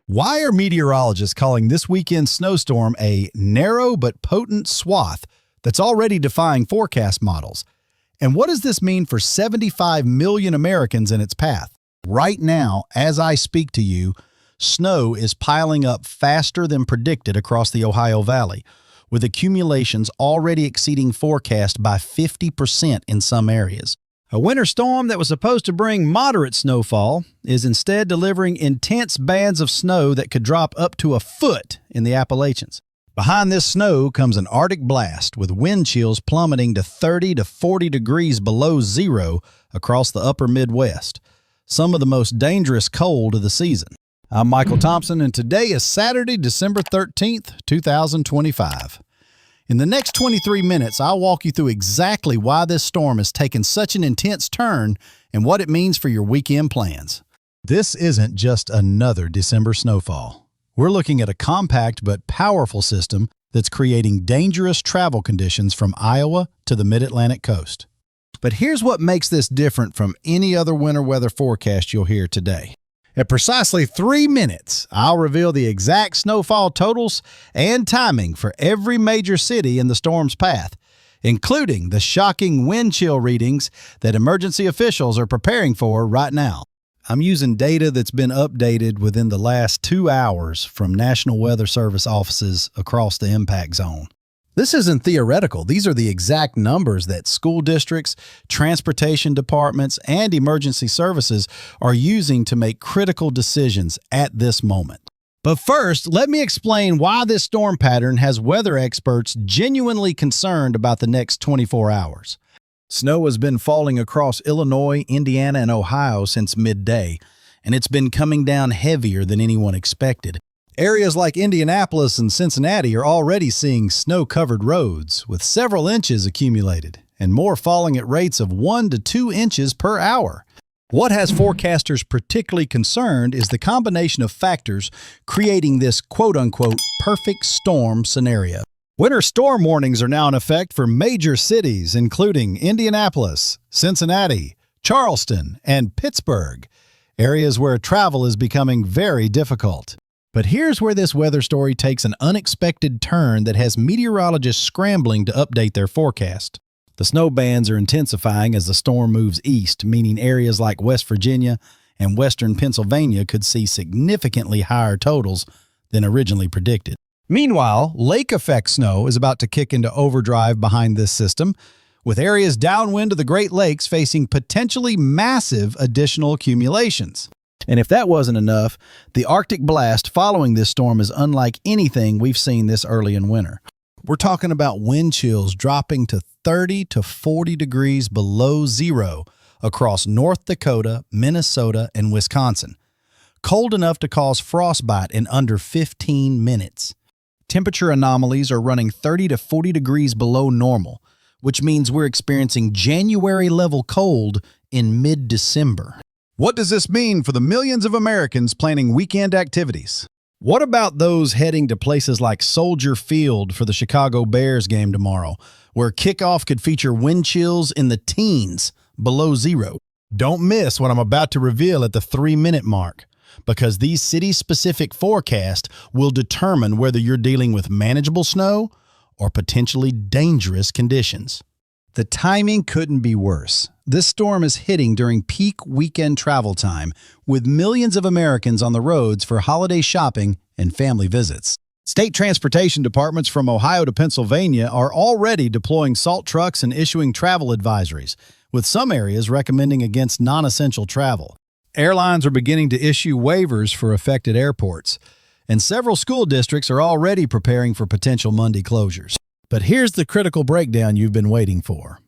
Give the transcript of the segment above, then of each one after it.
Why are meteorologists calling this weekend's snowstorm a narrow but potent swath that's already defying forecast models? And what does this mean for 75 million Americans in its path? Right now, as I speak to you, snow is piling up faster than predicted across the Ohio Valley, with accumulations already exceeding forecast by 50% in some areas. A winter storm that was supposed to bring moderate snowfall is instead delivering intense bands of snow that could drop up to a foot in the Appalachians. Behind this snow comes an Arctic blast with wind chills plummeting to 30 to 40 degrees below zero across the upper Midwest, some of the most dangerous cold of the season. I'm Michael Thompson, and today is Saturday, December 13th, 2025. In the next 23 minutes, I'll walk you through exactly why this storm has taken such an intense turn and what it means for your weekend plans. This isn't just another December snowfall. We're looking at a compact but powerful system that's creating dangerous travel conditions from Iowa to the mid-Atlantic coast. But here's what makes this different from any other winter weather forecast you'll hear today. At precisely 3 minutes, I'll reveal the exact snowfall totals and timing for every major city in the storm's path, including the shocking wind chill readings that emergency officials are preparing for right now. I'm using data that's been updated within the last 2 hours from National Weather Service offices across the impact zone. This isn't theoretical. These are the exact numbers that school districts, transportation departments, and emergency services are using to make critical decisions at this moment. But first, let me explain why this storm pattern has weather experts genuinely concerned about the next 24 hours. Snow has been falling across Illinois, Indiana, and Ohio since midday, and it's been coming down heavier than anyone expected. Areas like Indianapolis and Cincinnati are already seeing snow-covered roads, with several inches accumulated, and more falling at rates of 1 to 2 inches per hour. What has forecasters particularly concerned is the combination of factors creating this quote-unquote perfect storm scenario. Winter storm warnings are now in effect for major cities, including Indianapolis, Cincinnati, Charleston, and Pittsburgh, areas where travel is becoming very difficult. But here's where this weather story takes an unexpected turn that has meteorologists scrambling to update their forecast. The snow bands are intensifying as the storm moves east, meaning areas like West Virginia and western Pennsylvania could see significantly higher totals than originally predicted. Meanwhile, lake effect snow is about to kick into overdrive behind this system, with areas downwind of the Great Lakes facing potentially massive additional accumulations. And if that wasn't enough, the Arctic blast following this storm is unlike anything we've seen this early in winter. We're talking about wind chills dropping to 30 to 40 degrees below zero across North Dakota, Minnesota, and Wisconsin. Cold enough to cause frostbite in under 15 minutes. Temperature anomalies are running 30 to 40 degrees below normal, which means we're experiencing January-level cold in mid-December. What does this mean for the millions of Americans planning weekend activities? What about those heading to places like Soldier Field for the Chicago Bears game tomorrow, where kickoff could feature wind chills in the teens below zero? Don't miss what I'm about to reveal at the 3-minute mark, because these city-specific forecasts will determine whether you're dealing with manageable snow or potentially dangerous conditions. The timing couldn't be worse. This storm is hitting during peak weekend travel time, with millions of Americans on the roads for holiday shopping and family visits. State transportation departments from Ohio to Pennsylvania are already deploying salt trucks and issuing travel advisories, with some areas recommending against non-essential travel. Airlines are beginning to issue waivers for affected airports, and several school districts are already preparing for potential Monday closures. But here's the critical breakdown you've been waiting for.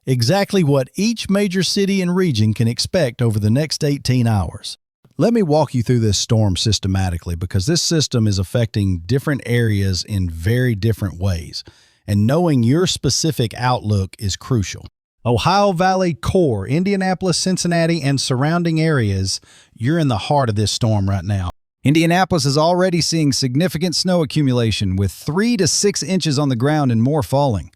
Exactly what each major city and region can expect over the next 18 hours. Let me walk you through this storm systematically, because this system is affecting different areas in very different ways, and knowing your specific outlook is crucial. Ohio Valley core, Indianapolis, Cincinnati, and surrounding areas, you're in the heart of this storm right now. Indianapolis is already seeing significant snow accumulation, with 3 to 6 inches on the ground and more falling.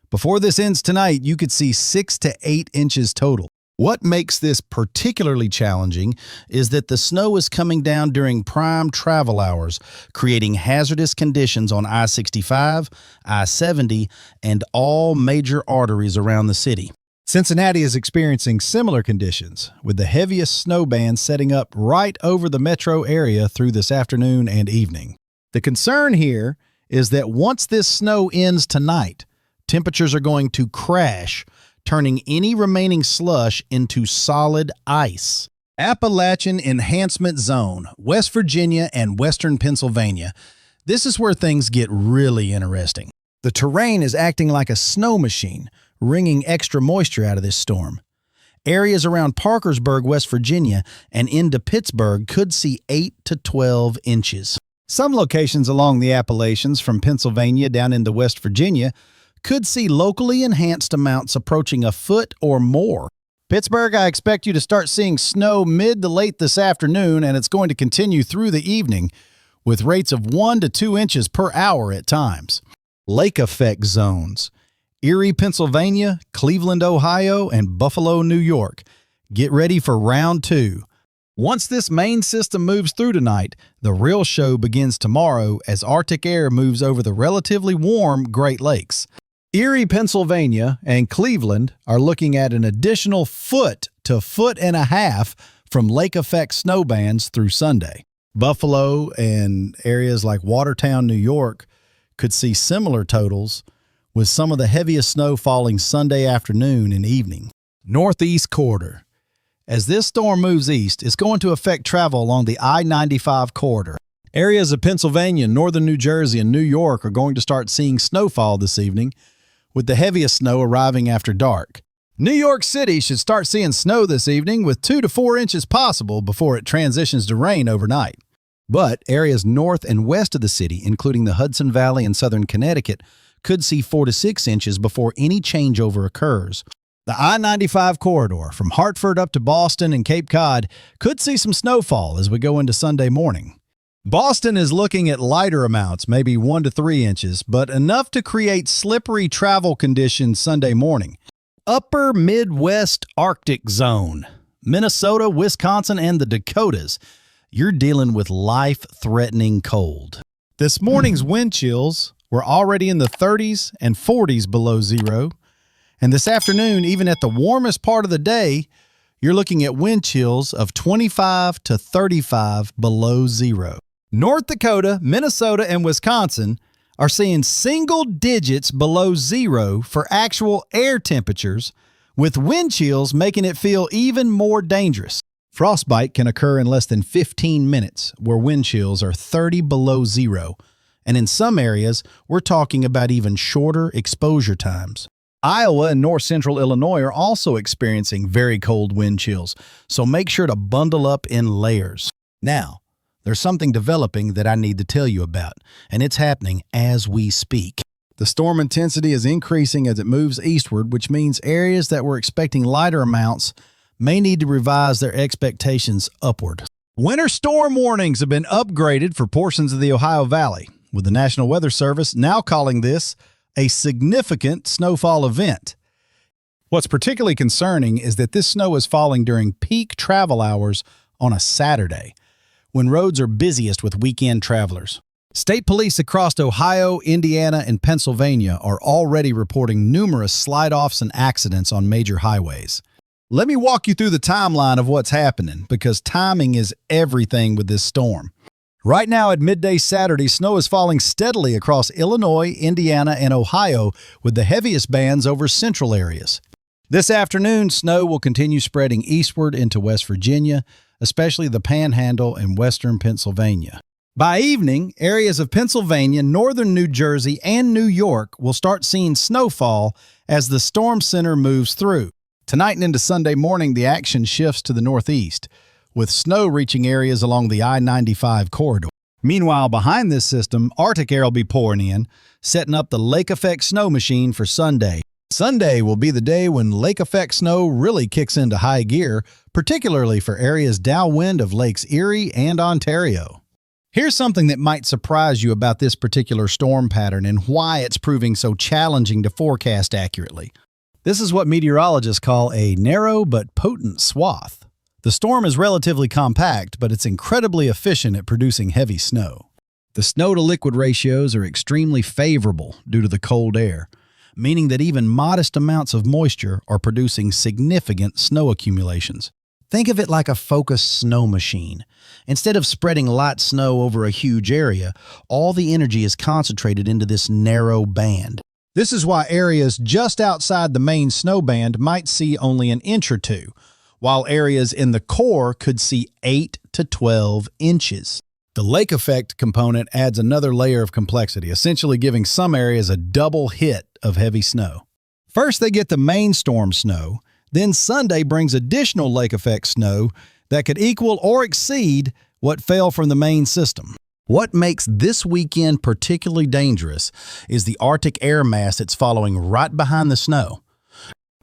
Before this ends tonight, you could see 6 to 8 inches total. What makes this particularly challenging is that the snow is coming down during prime travel hours, creating hazardous conditions on I-65, I-70, and all major arteries around the city. Cincinnati is experiencing similar conditions, with the heaviest snow bands setting up right over the metro area through this afternoon and evening. The concern here is that once this snow ends tonight, temperatures are going to crash, turning any remaining slush into solid ice. Appalachian Enhancement Zone, West Virginia and western Pennsylvania. This is where things get really interesting. The terrain is acting like a snow machine, wringing extra moisture out of this storm. Areas around Parkersburg, West Virginia, and into Pittsburgh could see 8 to 12 inches. Some locations along the Appalachians from Pennsylvania down into West Virginia could see locally enhanced amounts approaching a foot or more. Pittsburgh, I expect you to start seeing snow mid to late this afternoon, and it's going to continue through the evening with rates of 1 to 2 inches per hour at times. Lake effect zones. Erie, Pennsylvania, Cleveland, Ohio, and Buffalo, New York. Get ready for round 2. Once this main system moves through tonight, the real show begins tomorrow as Arctic air moves over the relatively warm Great Lakes. Erie, Pennsylvania, and Cleveland are looking at an additional foot to 1.5 feet from lake effect snow bands through Sunday. Buffalo and areas like Watertown, New York could see similar totals, with some of the heaviest snow falling Sunday afternoon and evening. Northeast corridor. As this storm moves east, it's going to affect travel along the I-95 corridor. Areas of Pennsylvania, northern New Jersey, and New York are going to start seeing snowfall this evening, with the heaviest snow arriving after dark. New York City should start seeing snow this evening, with 2 to 4 inches possible before it transitions to rain overnight. But areas north and west of the city, including the Hudson Valley and southern Connecticut, could see 4 to 6 inches before any changeover occurs. The I-95 corridor from Hartford up to Boston and Cape Cod could see some snowfall as we go into Sunday morning. Boston is looking at lighter amounts, maybe 1 to 3 inches, but enough to create slippery travel conditions Sunday morning. Upper Midwest Arctic Zone, Minnesota, Wisconsin, and the Dakotas. You're dealing with life-threatening cold. This morning's wind chills were already in the 30s and 40s below zero. And this afternoon, even at the warmest part of the day, you're looking at wind chills of 25 to 35 below zero. North Dakota, Minnesota, and Wisconsin are seeing single digits below zero for actual air temperatures, with wind chills making it feel even more dangerous. Frostbite can occur in less than 15 minutes, where wind chills are 30 below zero. And in some areas, we're talking about even shorter exposure times. Iowa and north central Illinois are also experiencing very cold wind chills, so make sure to bundle up in layers. Now, there's something developing that I need to tell you about, and it's happening as we speak. The storm intensity is increasing as it moves eastward, which means areas that were expecting lighter amounts may need to revise their expectations upward. Winter storm warnings have been upgraded for portions of the Ohio Valley, with the National Weather Service now calling this a significant snowfall event. What's particularly concerning is that this snow is falling during peak travel hours on a Saturday, when roads are busiest with weekend travelers. State police across Ohio, Indiana, and Pennsylvania are already reporting numerous slide-offs and accidents on major highways. Let me walk you through the timeline of what's happening, because timing is everything with this storm. Right now at midday Saturday, snow is falling steadily across Illinois, Indiana, and Ohio, with the heaviest bands over central areas. This afternoon, snow will continue spreading eastward into West Virginia, especially the Panhandle and western Pennsylvania. By evening, areas of Pennsylvania, northern New Jersey, and New York will start seeing snowfall as the storm center moves through. Tonight and into Sunday morning, the action shifts to the northeast, with snow reaching areas along the I-95 corridor. Meanwhile, behind this system, Arctic air will be pouring in, setting up the lake effect snow machine for Sunday. Sunday will be the day when lake effect snow really kicks into high gear, particularly for areas downwind of Lakes Erie and Ontario. Here's something that might surprise you about this particular storm pattern and why it's proving so challenging to forecast accurately. This is what meteorologists call a narrow but potent swath. The storm is relatively compact, but it's incredibly efficient at producing heavy snow. The snow-to-liquid ratios are extremely favorable due to the cold air, meaning that even modest amounts of moisture are producing significant snow accumulations. Think of it like a focused snow machine. Instead of spreading light snow over a huge area, all the energy is concentrated into this narrow band. This is why areas just outside the main snow band might see only an inch or two, while areas in the core could see 8 to 12 inches. The lake effect component adds another layer of complexity, essentially giving some areas a double hit of heavy snow. First, they get the main storm snow, then Sunday brings additional lake effect snow that could equal or exceed what fell from the main system. What makes this weekend particularly dangerous is the Arctic air mass that's following right behind the snow.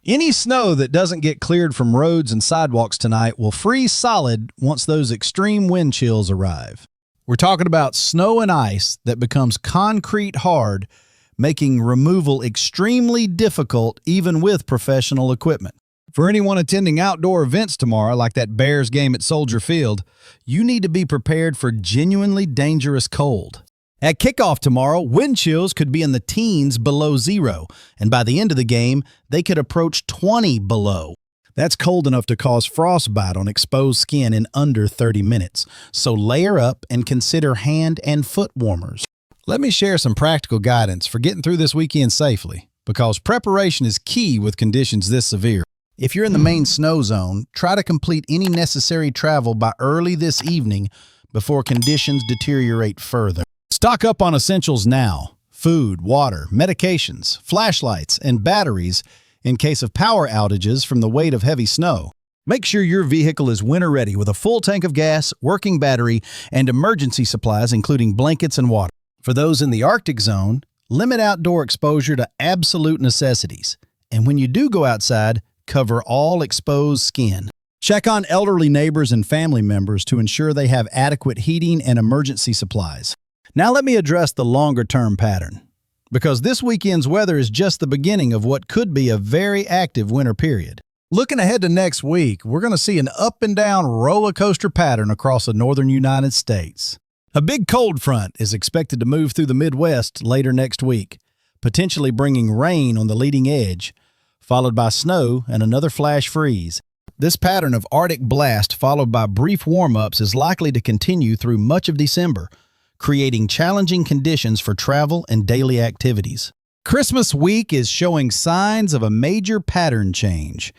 Any snow that doesn't get cleared from roads and sidewalks tonight will freeze solid once those extreme wind chills arrive. We're talking about snow and ice that becomes concrete hard, making removal extremely difficult even with professional equipment. For anyone attending outdoor events tomorrow, like that Bears game at Soldier Field, you need to be prepared for genuinely dangerous cold. At kickoff tomorrow, wind chills could be in the teens below zero, and by the end of the game, they could approach 20 below. That's cold enough to cause frostbite on exposed skin in under 30 minutes, so layer up and consider hand and foot warmers. Let me share some practical guidance for getting through this weekend safely, because preparation is key with conditions this severe. If you're in the main snow zone, try to complete any necessary travel by early this evening before conditions deteriorate further. Stock up on essentials now: food, water, medications, flashlights, and batteries in case of power outages from the weight of heavy snow. Make sure your vehicle is winter ready with a full tank of gas, working battery, and emergency supplies including blankets and water. For those in the Arctic zone, limit outdoor exposure to absolute necessities. And when you do go outside, cover all exposed skin. Check on elderly neighbors and family members to ensure they have adequate heating and emergency supplies. Now let me address the longer-term pattern, because this weekend's weather is just the beginning of what could be a very active winter period. Looking ahead to next week, we're going to see an up-and-down roller coaster pattern across the northern United States. A big cold front is expected to move through the Midwest later next week, potentially bringing rain on the leading edge, followed by snow and another flash freeze. This pattern of Arctic blast followed by brief warm-ups is likely to continue through much of December, creating challenging conditions for travel and daily activities. Christmas week is showing signs of a major pattern change,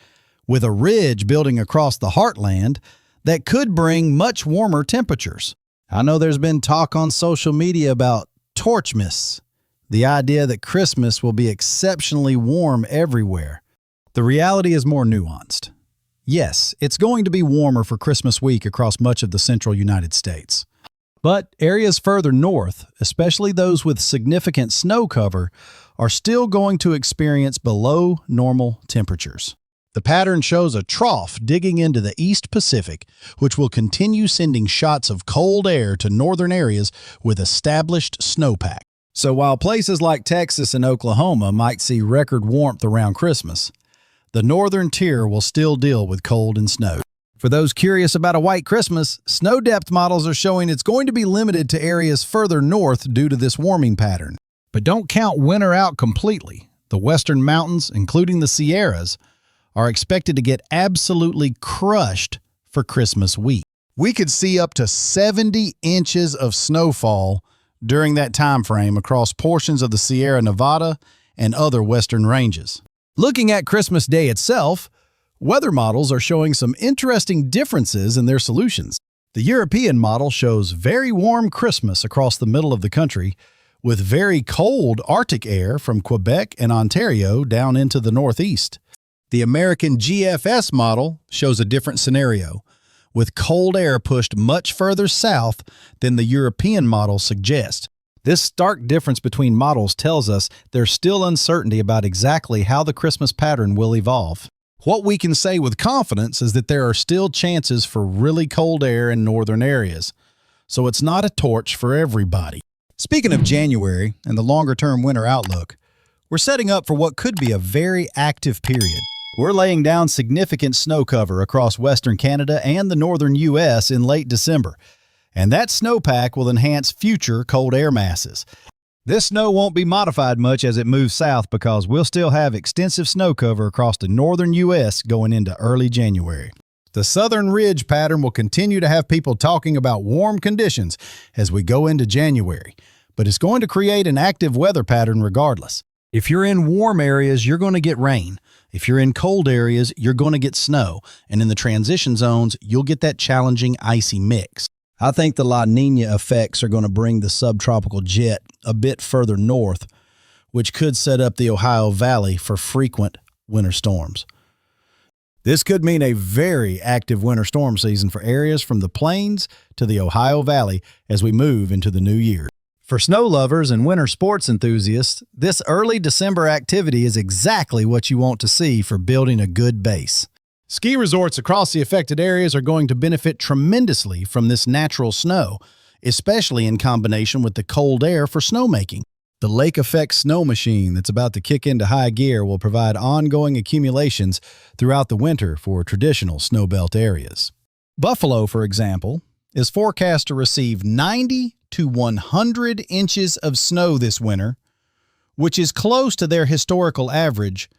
with a ridge building across the heartland that could bring much warmer temperatures. I know there's been talk on social media about Torchmas, the idea that Christmas will be exceptionally warm everywhere. The reality is more nuanced. Yes, it's going to be warmer for Christmas week across much of the central United States. But areas further north, especially those with significant snow cover, are still going to experience below normal temperatures. The pattern shows a trough digging into the East Pacific, which will continue sending shots of cold air to northern areas with established snowpack. So while places like Texas and Oklahoma might see record warmth around Christmas, the northern tier will still deal with cold and snow. For those curious about a white Christmas, snow depth models are showing it's going to be limited to areas further north due to this warming pattern. But don't count winter out completely. The western mountains, including the Sierras, are expected to get absolutely crushed for Christmas week. We could see up to 70 inches of snowfall during that time frame across portions of the Sierra Nevada and other western ranges. Looking at Christmas Day itself, weather models are showing some interesting differences in their solutions. The European model shows very warm Christmas across the middle of the country, with very cold Arctic air from Quebec and Ontario down into the northeast. The American GFS model shows a different scenario, with cold air pushed much further south than the European model suggests. This stark difference between models tells us there's still uncertainty about exactly how the Christmas pattern will evolve. What we can say with confidence is that there are still chances for really cold air in northern areas, so it's not a torch for everybody. Speaking of January and the longer-term winter outlook, We're setting up for what could be a very active period. We're laying down significant snow cover across western Canada and the northern U.S. in late December, and that snowpack will enhance future cold air masses. This snow won't be modified much as it moves south because we'll still have extensive snow cover across the northern U.S. going into early January. The southern ridge pattern will continue to have people talking about warm conditions as we go into January, but it's going to create an active weather pattern regardless. If you're in warm areas, you're going to get rain. If you're in cold areas, you're going to get snow. And in the transition zones, you'll get that challenging icy mix. I think the La Niña effects are going to bring the subtropical jet a bit further north, which could set up the Ohio Valley for frequent winter storms. This could mean a very active winter storm season for areas from the plains to the Ohio Valley as we move into the new year. For snow lovers and winter sports enthusiasts, this early December activity is exactly what you want to see for building a good base. Ski resorts across the affected areas are going to benefit tremendously from this natural snow, especially in combination with the cold air for snowmaking. The lake effect snow machine that's about to kick into high gear will provide ongoing accumulations throughout the winter for traditional snowbelt areas. Buffalo, for example, is forecast to receive 90 to 100 inches of snow this winter, which is close to their historical average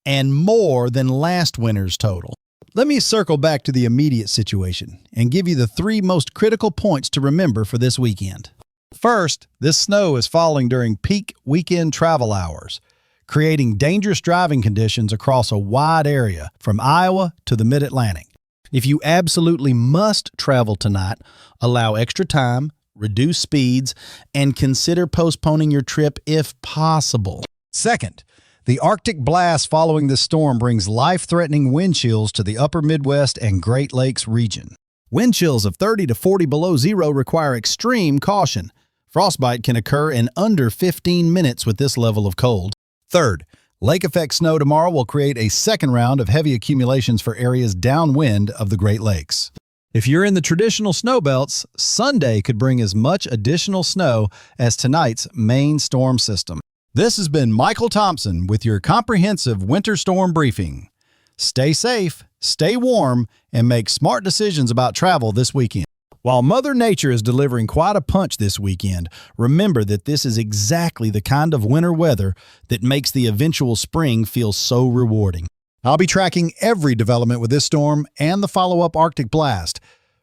and more than last winter's total. Let me circle back to the immediate situation and give you the 3 most critical points to remember for this weekend. First, this snow is falling during peak weekend travel hours, creating dangerous driving conditions across a wide area from Iowa to the Mid-Atlantic. If you absolutely must travel tonight, allow extra time, reduce speeds, and consider postponing your trip if possible. Second, the Arctic blast following this storm brings life-threatening wind chills to the upper Midwest and Great Lakes region. Wind chills of 30 to 40 below zero require extreme caution. Frostbite can occur in under 15 minutes with this level of cold. Third, lake effect snow tomorrow will create a second round of heavy accumulations for areas downwind of the Great Lakes. If you're in the traditional snow belts, Sunday could bring as much additional snow as tonight's main storm system. This has been Michael Thompson with your comprehensive winter storm briefing. Stay safe, stay warm, and make smart decisions about travel this weekend. While Mother Nature is delivering quite a punch this weekend, remember that this is exactly the kind of winter weather that makes the eventual spring feel so rewarding. I'll be tracking every development with this storm and the follow-up Arctic blast,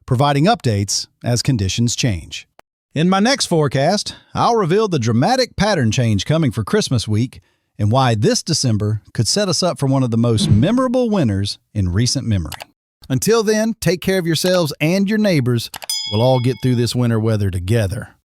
providing updates as conditions change. In my next forecast, I'll reveal the dramatic pattern change coming for Christmas week and why this December could set us up for one of the most memorable winters in recent memory. Until then, take care of yourselves and your neighbors. We'll all get through this winter weather together.